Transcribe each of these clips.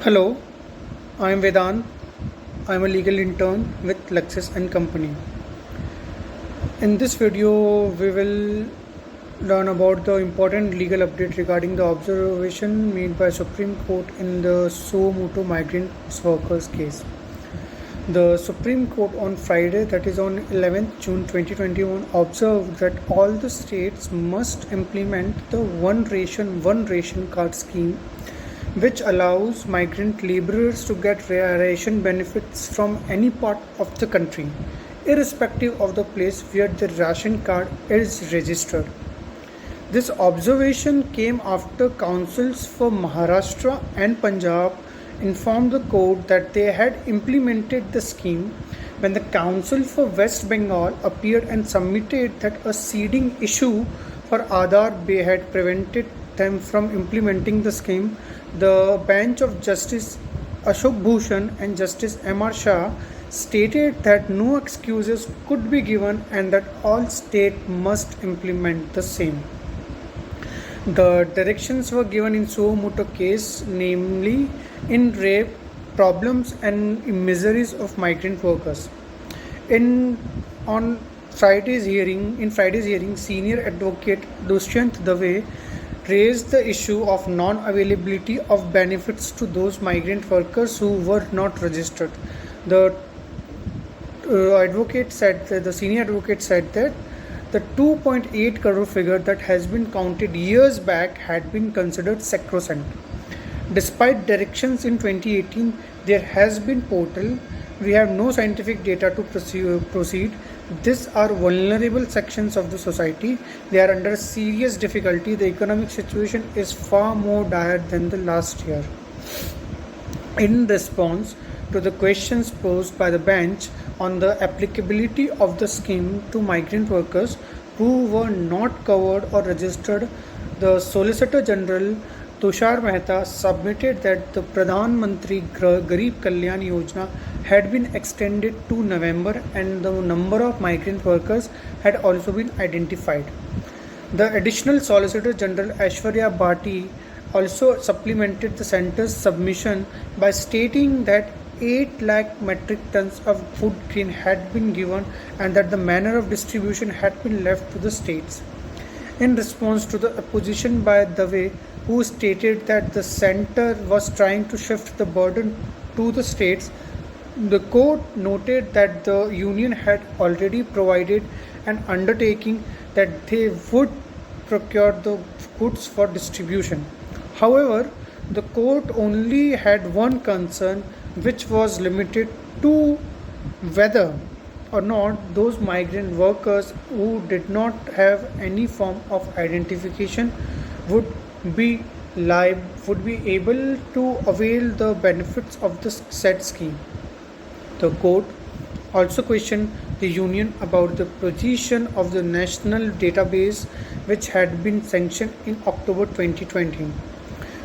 Hello, I am Vedant. I am a legal intern with Lexis and Company. In this video, we will learn about the important legal update regarding the observation made by Supreme Court in the Suo Motu migrant workers case. The Supreme Court on Friday, that is on 11th June 2021, observed that all the states must implement the one ration card scheme, which allows migrant laborers to get ration benefits from any part of the country, irrespective of the place where the ration card is registered. This observation came after councils for Maharashtra and Punjab informed the court that they had implemented the scheme when the council for West Bengal appeared and submitted that a seeding issue for Aadhaar had prevented them from implementing the scheme. The bench of Justice Ashok Bhushan and Justice M.R. Shah stated that no excuses could be given and that all states must implement the same. The directions were given in Suo Motu case, namely in rape, problems and miseries of migrant workers. On Friday's hearing, senior advocate Dushyant Dave raised the issue of non-availability of benefits to those migrant workers who were not registered. The senior advocate said that the 2.8 crore figure that has been counted years back had been considered sacrosanct. Despite directions in 2018, there has been portal. We have no scientific data to proceed. These are vulnerable sections of the society. They are under serious difficulty. The economic situation is far more dire than the last year. In response to the questions posed by the bench on the applicability of the scheme to migrant workers who were not covered or registered, the Solicitor General Tushar Mehta submitted that the Pradhan Mantri Garib Kalyan Yojana had been extended to November and the number of migrant workers had also been identified. The additional Solicitor General Aishwarya Bhati also supplemented the centre's submission by stating that 8 lakh metric tons of food grain had been given and that the manner of distribution had been left to the states. In response to the opposition by Dave, who stated that the centre was trying to shift the burden to the states, the court noted that the union had already provided an undertaking that they would procure the goods for distribution. However, the court only had one concern, which was limited to whether or not those migrant workers who did not have any form of identification would be able to avail the benefits of the said scheme. The court also questioned the union about the position of the national database, which had been sanctioned in October 2020.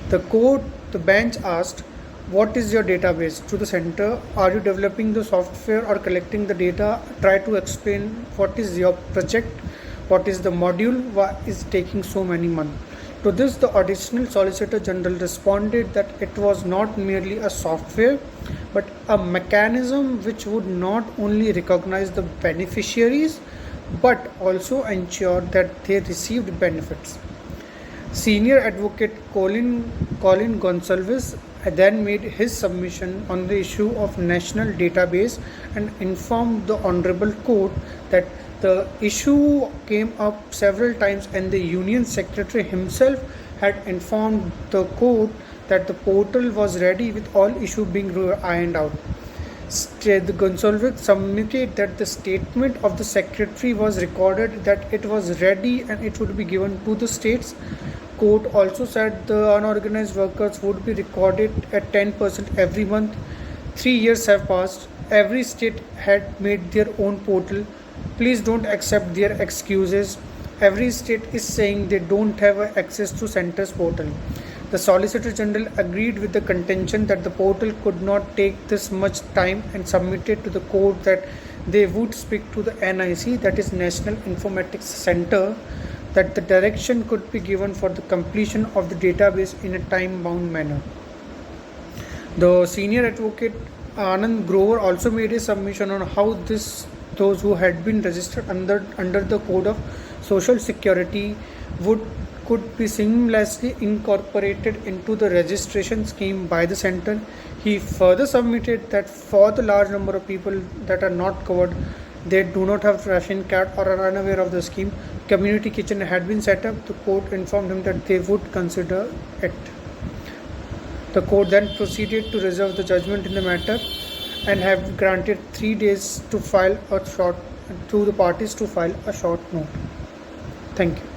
The bench asked, "What is your database?" to the center. "Are you developing the software or collecting the data? Try to explain what is your project, what is the module, why is taking so many months." To this, the additional Solicitor General responded that it was not merely a software but a mechanism which would not only recognize the beneficiaries but also ensure that they received benefits. Senior advocate Colin Gonsalves then made his submission on the issue of national database and informed the Honorable Court that the issue came up several times and the Union Secretary himself had informed the court that the portal was ready with all issues being ironed out. The Gonsalves submitted that the statement of the Secretary was recorded that it was ready and it would be given to the states. Court also said the unorganized workers would be recorded at 10% every month. 3 years have passed. Every state had made their own portal. Please don't accept their excuses. Every state is saying they don't have access to center's portal. The Solicitor General agreed with the contention that the portal could not take this much time and submitted to the court that they would speak to the NIC, that is National Informatics Center, that the direction could be given for the completion of the database in a time-bound manner. The senior advocate Anand Grover also made a submission on how those who had been registered under the Code of Social Security could be seamlessly incorporated into the registration scheme by the center. He further submitted that for the large number of people that are not covered, they do not have ration card or are unaware of the scheme, community kitchen had been set up. The court informed him that they would consider it. The court then proceeded to reserve the judgment in the matter and have granted 3 days to the parties to file a short note. Thank you.